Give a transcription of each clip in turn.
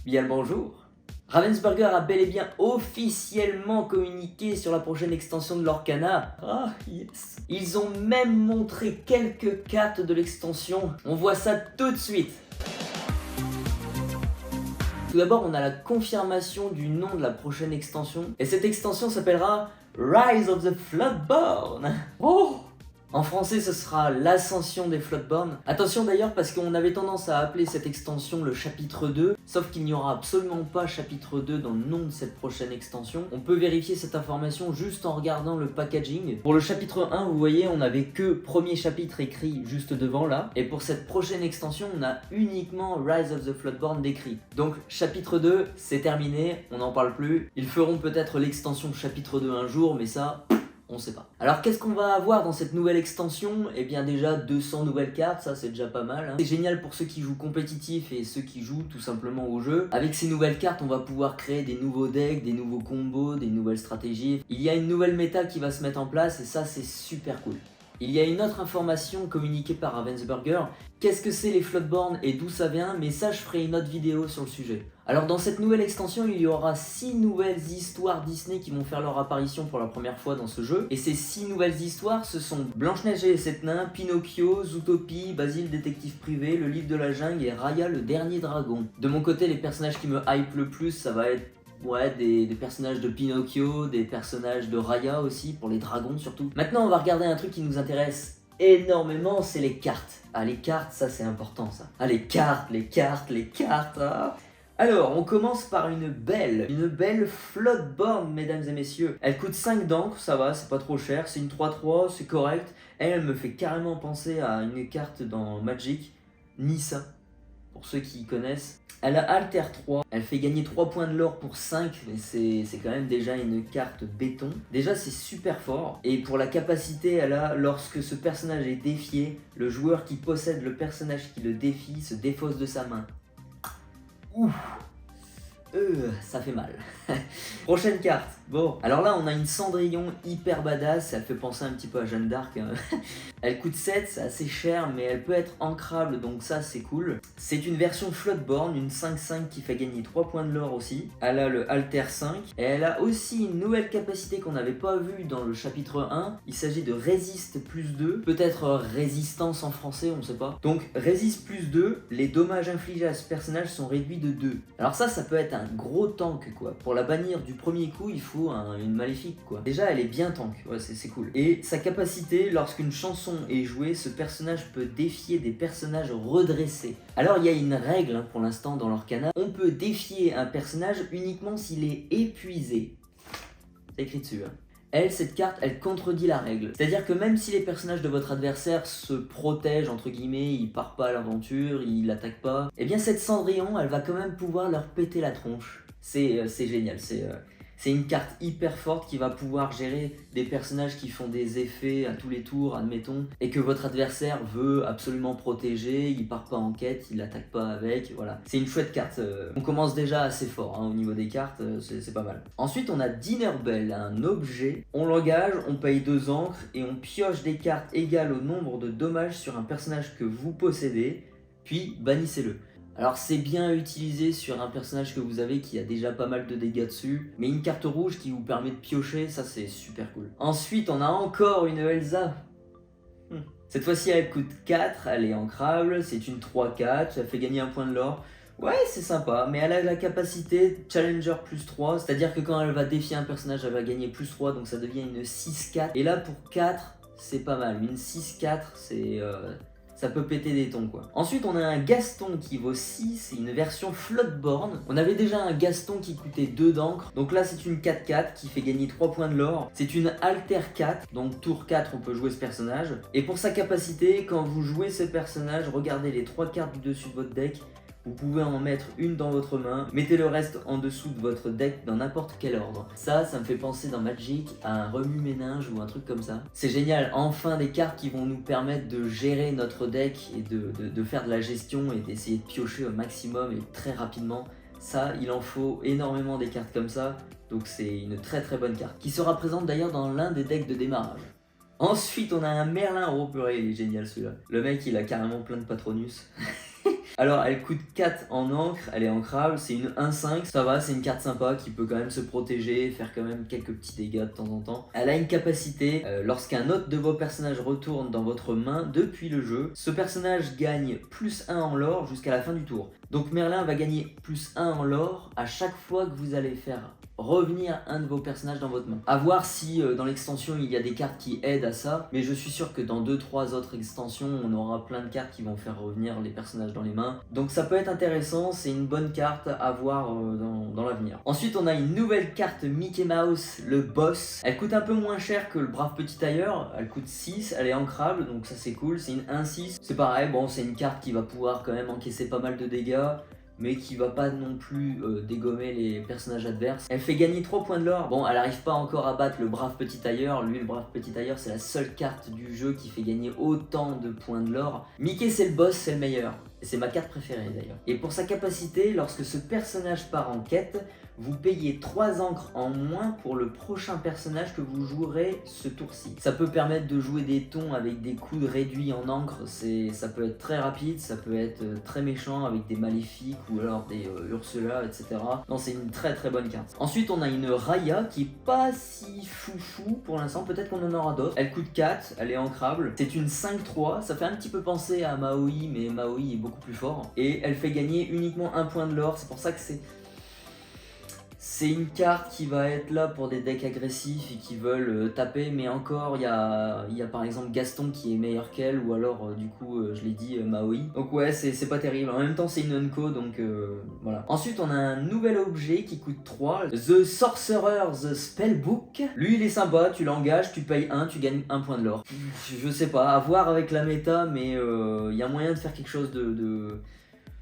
Bien le bonjour. Ravensburger a bel et bien officiellement communiqué sur la prochaine extension de l'Orcana. Ah yes. Ils ont même montré quelques cartes de l'extension. On voit ça tout de suite. Tout d'abord, on a la confirmation du nom de la prochaine extension. Et cette extension s'appellera Rise of the Floodborn. Oh! En français, ce sera l'ascension des Floodborn. Attention d'ailleurs parce qu'on avait tendance à appeler cette extension le chapitre 2, sauf qu'il n'y aura absolument pas chapitre 2 dans le nom de cette prochaine extension. On peut vérifier cette information juste en regardant le packaging. Pour le chapitre 1, vous voyez, on n'avait que premier chapitre écrit juste devant là. Et pour cette prochaine extension, on a uniquement Rise of the Floodborn décrit. Donc chapitre 2, c'est terminé, on n'en parle plus. Ils feront peut-être l'extension chapitre 2 un jour, mais ça... on sait pas. Alors qu'est-ce qu'on va avoir dans cette nouvelle extension? Eh bien déjà 200 nouvelles cartes, ça c'est déjà pas mal. C'est génial pour ceux qui jouent compétitif et ceux qui jouent tout simplement au jeu. Avec ces nouvelles cartes, on va pouvoir créer des nouveaux decks, des nouveaux combos, des nouvelles stratégies. Il y a une nouvelle méta qui va se mettre en place et ça c'est super cool. Il y a une autre information communiquée par Ravensburger. Qu'est-ce que c'est les Floodborn et d'où ça vient? Mais ça, je ferai une autre vidéo sur le sujet. Alors dans cette nouvelle extension, il y aura 6 nouvelles histoires Disney qui vont faire leur apparition pour la première fois dans ce jeu. Et ces 6 nouvelles histoires, ce sont Blanche-Neige et les 7 nains, Pinocchio, Zootopie, Basile détective privé, le livre de la jungle et Raya le dernier dragon. De mon côté, les personnages qui me hype le plus, ça va être des personnages de Pinocchio, des personnages de Raya aussi, pour les dragons surtout. Maintenant, on va regarder un truc qui nous intéresse énormément, c'est les cartes. Ah, les cartes, ça c'est important ça. Ah, les cartes, ah. Alors, on commence par une belle Floodborn, mesdames et messieurs. Elle coûte 5 d'encre, ça va, c'est pas trop cher, c'est une 3-3, c'est correct. Elle me fait carrément penser à une carte dans Magic, Nissa, pour ceux qui connaissent. Elle a Alter 3, elle fait gagner 3 points de l'or pour 5, mais c'est quand même déjà une carte béton. Déjà c'est super fort, et pour la capacité elle a, lorsque ce personnage est défié, le joueur qui possède le personnage qui le défie se défausse de sa main. Ouh, ça fait mal. Prochaine carte. Bon, alors là on a une Cendrillon hyper badass, elle fait penser un petit peu à Jeanne d'Arc. Elle coûte 7, c'est assez cher, mais elle peut être ancrable, donc ça c'est cool. C'est une version Floodborn, une 5-5 qui fait gagner 3 points de l'or aussi. Elle a le Alter 5, et elle a aussi une nouvelle capacité qu'on n'avait pas vue dans le chapitre 1. Il s'agit de Résiste plus 2, peut-être Résistance en français, on sait pas. Donc Résiste plus 2, les dommages infligés à ce personnage sont réduits de 2. Alors ça peut être un gros tank quoi. Pour la bannir du premier coup, il faut une maléfique quoi. Déjà elle est bien tank, ouais, c'est cool. Et sa capacité, lorsqu'une chanson est jouée, ce personnage peut défier des personnages redressés. Alors il y a une règle pour l'instant dans l'Orcana, on peut défier un personnage uniquement s'il est épuisé. C'est écrit dessus hein. Elle, cette carte, elle contredit la règle. C'est-à-dire que même si les personnages de votre adversaire se protègent, entre guillemets, ils partent pas à l'aventure, ils l'attaquent pas, eh bien cette Cendrillon, elle va quand même pouvoir leur péter la tronche. C'est génial, c'est une carte hyper forte qui va pouvoir gérer des personnages qui font des effets à tous les tours, admettons, et que votre adversaire veut absolument protéger, il part pas en quête, il l'attaque pas avec, voilà. C'est une chouette carte, on commence déjà assez fort hein, au niveau des cartes, c'est pas mal. Ensuite on a Dinner Bell, un objet, on l'engage, on paye 2 encres, et on pioche des cartes égales au nombre de dommages sur un personnage que vous possédez, puis bannissez-le. Alors c'est bien utilisé sur un personnage que vous avez qui a déjà pas mal de dégâts dessus, mais une carte rouge qui vous permet de piocher, ça c'est super cool. Ensuite on a encore une Elsa. Cette fois-ci elle coûte 4, elle est ancrable, c'est une 3-4, ça fait gagner 1 point de l'or. Ouais c'est sympa, mais elle a la capacité Challenger plus 3, c'est-à-dire que quand elle va défier un personnage elle va gagner plus 3, donc ça devient une 6-4. Et là pour 4, c'est pas mal, une 6-4 c'est... ça peut péter des tons quoi. Ensuite on a un Gaston qui vaut 6, c'est une version Floodborn. On avait déjà un Gaston qui coûtait 2 d'encre, donc là c'est une 4-4 qui fait gagner 3 points de l'or. C'est une Alter 4, donc tour 4 on peut jouer ce personnage. Et pour sa capacité, quand vous jouez ce personnage, regardez les 3 cartes du dessus de votre deck. Vous pouvez en mettre une dans votre main, mettez le reste en dessous de votre deck dans n'importe quel ordre. Ça me fait penser dans Magic à un remue-ménage ou un truc comme ça. C'est génial, enfin des cartes qui vont nous permettre de gérer notre deck et de faire de la gestion et d'essayer de piocher au maximum et très rapidement. Ça, il en faut énormément des cartes comme ça, donc c'est une très bonne carte, qui sera présente d'ailleurs dans l'un des decks de démarrage. Ensuite, on a un Merlin, oh purée, il est génial celui-là. Le mec, il a carrément plein de Patronus. Alors elle coûte 4 en encre, elle est ancrable, c'est une 1/5, ça va, c'est une carte sympa qui peut quand même se protéger, faire quand même quelques petits dégâts de temps en temps. Elle a une capacité, lorsqu'un autre de vos personnages retourne dans votre main depuis le jeu, ce personnage gagne +1 en lore jusqu'à la fin du tour. Donc Merlin va gagner +1 en lore à chaque fois que vous allez faire revenir un de vos personnages dans votre main. A voir si dans l'extension il y a des cartes qui aident à ça, mais je suis sûr que dans 2-3 autres extensions on aura plein de cartes qui vont faire revenir les personnages dans les mains. Donc ça peut être intéressant, c'est une bonne carte à voir dans l'avenir. Ensuite on a une nouvelle carte Mickey Mouse, le boss. Elle coûte un peu moins cher que le brave petit tailleur, elle coûte 6, elle est ancrable, donc ça c'est cool, c'est une 1/6. C'est pareil, bon c'est une carte qui va pouvoir quand même encaisser pas mal de dégâts, mais qui va pas non plus dégommer les personnages adverses. Elle fait gagner 3 points de lore. Bon, elle arrive pas encore à battre le brave petit tailleur. Lui, le brave petit tailleur, c'est la seule carte du jeu qui fait gagner autant de points de lore. Mickey, c'est le boss, c'est le meilleur. Et c'est ma carte préférée d'ailleurs. Et pour sa capacité, lorsque ce personnage part en quête, vous payez 3 encres en moins pour le prochain personnage que vous jouerez ce tour-ci. Ça peut permettre de jouer des tons avec des coups réduits en encre, ça peut être très rapide, ça peut être très méchant avec des maléfiques ou alors des Ursula, etc. Non, c'est une très très bonne carte. Ensuite, on a une Raya qui est pas si foufou pour l'instant, peut-être qu'on en aura d'autres. Elle coûte 4, elle est ancrable. C'est une 5/3, ça fait un petit peu penser à Maoi, mais Maoi est beaucoup plus fort. Et elle fait gagner uniquement 1 point de lore, c'est pour ça que c'est une carte qui va être là pour des decks agressifs et qui veulent taper, mais encore il y a par exemple Gaston qui est meilleur qu'elle, ou alors du coup je l'ai dit, Maoi. Donc ouais, c'est pas terrible, en même temps c'est une unco, donc voilà. Ensuite on a un nouvel objet qui coûte 3, The Sorcerer's Spellbook. Lui il est sympa, tu l'engages, tu payes 1, tu gagnes 1 point de lore. Je sais pas, à voir avec la méta, mais il y a moyen de faire quelque chose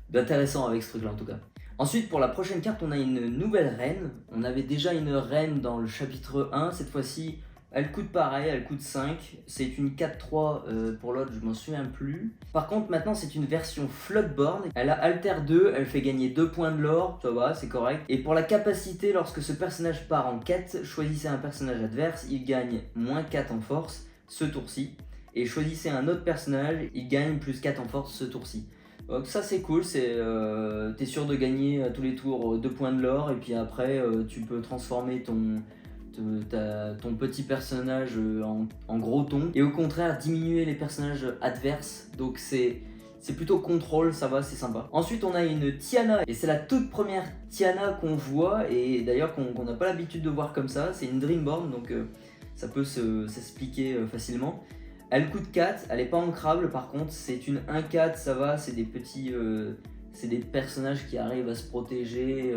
d'intéressant avec ce truc là en tout cas. Ensuite, pour la prochaine carte, on a une nouvelle reine. On avait déjà une reine dans le chapitre 1. Cette fois-ci, elle coûte pareil, elle coûte 5. C'est une 4/3 pour l'autre, je m'en souviens plus. Par contre, maintenant, c'est une version Floodborn. Elle a Alter 2, elle fait gagner 2 points de lore. Ça va, c'est correct. Et pour la capacité, lorsque ce personnage part en quête, choisissez un personnage adverse. Il gagne -4 en force ce tour-ci. Et choisissez un autre personnage, il gagne +4 en force ce tour-ci. Donc ça c'est cool, t'es sûr de gagner à tous les tours 2 points de lore, et puis après tu peux transformer ton petit personnage en gros ton, et au contraire diminuer les personnages adverses, donc c'est plutôt contrôle, ça va, c'est sympa. Ensuite on a une Tiana, et c'est la toute première Tiana qu'on voit, et d'ailleurs qu'on n'a pas l'habitude de voir comme ça. C'est une Dreamborn, donc ça peut s'expliquer facilement. Elle coûte 4, elle est pas ancrable, par contre c'est une 1/4, ça va, c'est des petits... c'est des personnages qui arrivent à se protéger,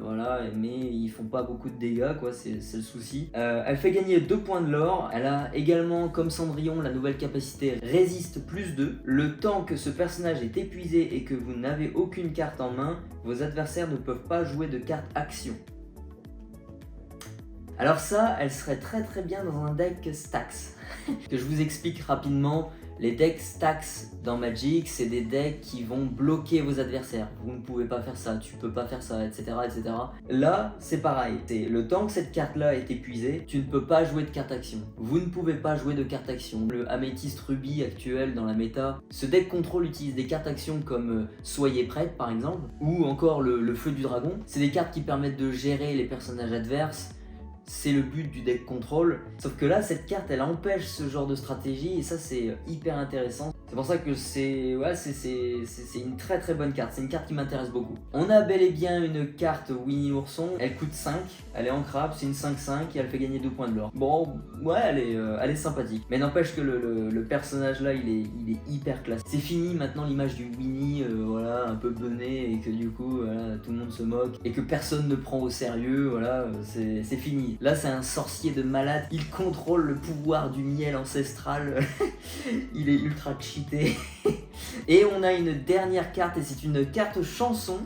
voilà, mais ils font pas beaucoup de dégâts, quoi, c'est le souci. Elle fait gagner 2 points de lore. Elle a également, comme Cendrillon, la nouvelle capacité Résiste +2. Le temps que ce personnage est épuisé et que vous n'avez aucune carte en main, vos adversaires ne peuvent pas jouer de carte action. Alors ça, elle serait très très bien dans un deck Stax. Que je vous explique rapidement. Les decks Stax dans Magic, c'est des decks qui vont bloquer vos adversaires. Vous ne pouvez pas faire ça, tu peux pas faire ça, etc. etc. Là, c'est pareil. C'est le temps que cette carte-là est épuisée, tu ne peux pas jouer de carte action. Vous ne pouvez pas jouer de carte action. Le Améthyste Ruby actuel dans la méta, ce deck contrôle utilise des cartes action comme Soyez prête par exemple, ou encore le Feu du Dragon. C'est des cartes qui permettent de gérer les personnages adverses. C'est le but du deck contrôle, sauf que là cette carte elle empêche ce genre de stratégie, et ça c'est hyper intéressant. C'est pour ça que c'est une très très bonne carte, c'est une carte qui m'intéresse beaucoup. On a bel et bien une carte Winnie l'ourson, elle coûte 5, elle est ancrable, c'est une 5/5 et elle fait gagner 2 points de lore. Bon, ouais, elle est sympathique, mais n'empêche que le personnage là il est hyper classe. C'est fini maintenant l'image du Winnie, voilà, un peu bené, et que du coup voilà, tout le monde se moque et que personne ne prend au sérieux, voilà, c'est fini. Là c'est un sorcier de malade, il contrôle le pouvoir du miel ancestral, il est ultra cheaté. Et on a une dernière carte, et c'est une carte chanson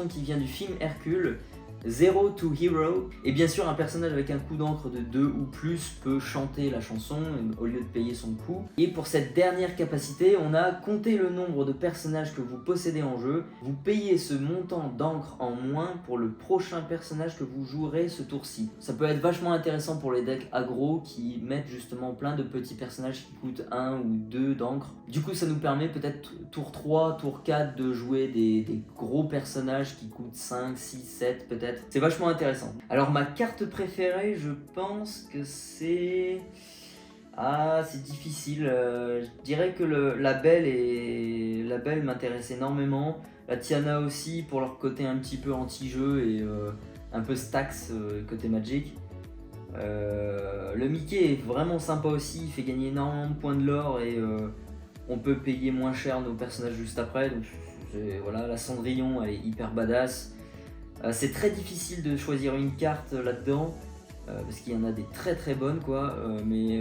qui vient du film Hercule. Zero to Hero. Et bien sûr, un personnage avec un coup d'encre de 2 ou plus peut chanter la chanson au lieu de payer son coût. Et pour cette dernière capacité, on a compté le nombre de personnages que vous possédez en jeu. Vous payez ce montant d'encre en moins pour le prochain personnage que vous jouerez ce tour-ci. Ça peut être vachement intéressant pour les decks aggro qui mettent justement plein de petits personnages qui coûtent 1 ou 2 d'encre. Du coup, ça nous permet peut-être tour 3, tour 4 de jouer des gros personnages qui coûtent 5, 6, 7 peut-être. C'est vachement intéressant. Alors ma carte préférée, je pense que c'est... Ah, c'est difficile. Je dirais que la Belle m'intéresse énormément. La Tiana aussi, pour leur côté un petit peu anti-jeu et un peu stacks côté Magic. Le Mickey est vraiment sympa aussi, il fait gagner énormément de points de l'or et on peut payer moins cher nos personnages juste après. Donc voilà, la Cendrillon elle est hyper badass. C'est très difficile de choisir une carte là-dedans. Parce qu'il y en a des très très bonnes quoi, mais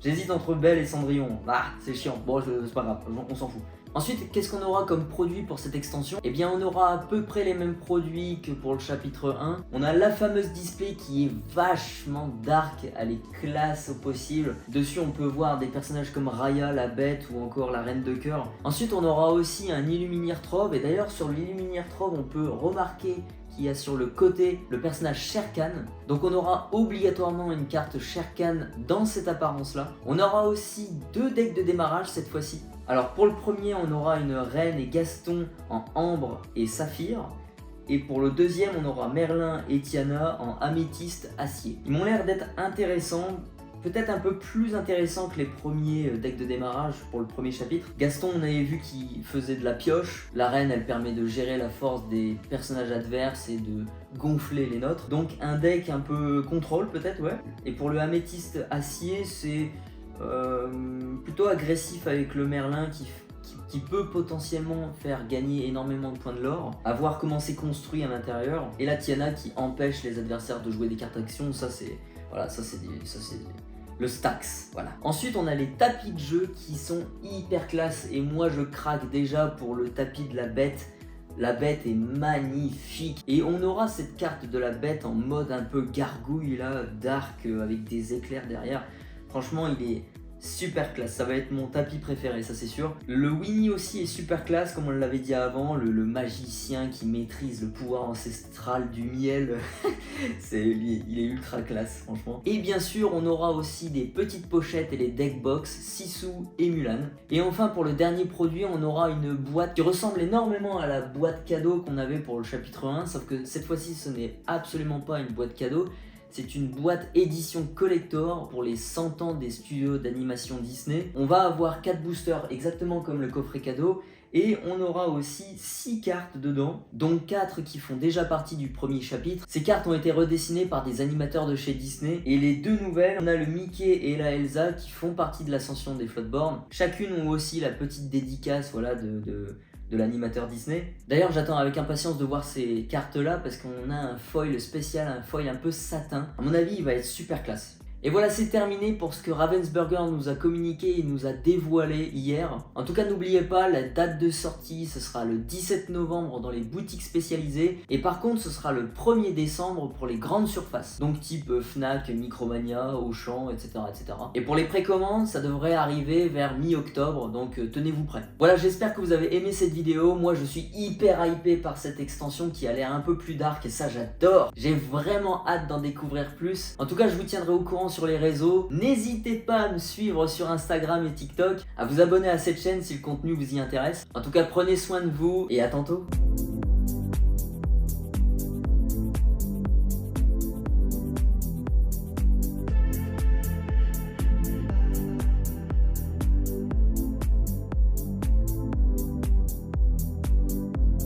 j'hésite entre Belle et Cendrillon. Ah, c'est chiant, bon c'est pas grave, on s'en fout. Ensuite, qu'est-ce qu'on aura comme produit pour cette extension? Eh bien, on aura à peu près les mêmes produits que pour le chapitre 1. On a la fameuse display qui est vachement dark, elle est classe au possible. Dessus, on peut voir des personnages comme Raya, la bête ou encore la reine de cœur. Ensuite, on aura aussi un Illuminir Trove, et d'ailleurs, sur l'Illuminir Trove, on peut remarquer qu'il y a sur le côté le personnage Shere Khan. Donc on aura obligatoirement une carte Shere Khan dans cette apparence là. On aura aussi 2 decks de démarrage cette fois-ci. Alors pour le premier on aura une reine et Gaston en ambre et saphir. Et pour le deuxième on aura Merlin et Tiana en améthyste acier. Ils m'ont l'air d'être intéressants. Peut-être un peu plus intéressant que les premiers decks de démarrage pour le premier chapitre. Gaston, on avait vu qu'il faisait de la pioche. La reine, elle permet de gérer la force des personnages adverses et de gonfler les nôtres. Donc un deck un peu contrôle peut-être, ouais. Et pour le améthyste acier, c'est plutôt agressif avec le Merlin qui peut potentiellement faire gagner énormément de points de l'or, à voir comment c'est construit à l'intérieur. Et la Tiana qui empêche les adversaires de jouer des cartes d'action, ça c'est... Voilà, ça c'est le stacks, voilà. Ensuite, on a les tapis de jeu qui sont hyper classe et moi je craque déjà pour le tapis de la bête. La bête est magnifique et on aura cette carte de la bête en mode un peu gargouille là, dark avec des éclairs derrière. Franchement, il est super classe, ça va être mon tapis préféré, ça c'est sûr. Le Winnie aussi est super classe, comme on l'avait dit avant, le magicien qui maîtrise le pouvoir ancestral du miel. Il est ultra classe, franchement. Et bien sûr, on aura aussi des petites pochettes et les deck box, Sissou et Mulan. Et enfin, pour le dernier produit, on aura une boîte qui ressemble énormément à la boîte cadeau qu'on avait pour le chapitre 1, sauf que cette fois-ci, ce n'est absolument pas une boîte cadeau. C'est une boîte édition collector pour les 100 ans des studios d'animation Disney. On va avoir 4 boosters exactement comme le coffret cadeau et on aura aussi 6 cartes dedans, dont 4 qui font déjà partie du premier chapitre. Ces cartes ont été redessinées par des animateurs de chez Disney et les 2 nouvelles, on a le Mickey et la Elsa qui font partie de l'ascension des Floodborn. Chacune ont aussi la petite dédicace voilà, de l'animateur Disney. D'ailleurs, j'attends avec impatience de voir ces cartes-là parce qu'on a un foil spécial, un foil un peu satin. À mon avis, il va être super classe. Et voilà, c'est terminé pour ce que Ravensburger nous a communiqué et nous a dévoilé hier. En tout cas, n'oubliez pas, la date de sortie, ce sera le 17 novembre dans les boutiques spécialisées. Et par contre, ce sera le 1er décembre pour les grandes surfaces. Donc type Fnac, Micromania, Auchan, etc. etc. Et pour les précommandes, ça devrait arriver vers mi-octobre, donc tenez-vous prêts. Voilà, j'espère que vous avez aimé cette vidéo. Moi, je suis hyper hypé par cette extension qui a l'air un peu plus dark et ça, j'adore. J'ai vraiment hâte d'en découvrir plus. En tout cas, je vous tiendrai au courant sur les réseaux. N'hésitez pas à me suivre sur Instagram et TikTok, à vous abonner à cette chaîne si le contenu vous y intéresse. En tout cas, prenez soin de vous et à tantôt.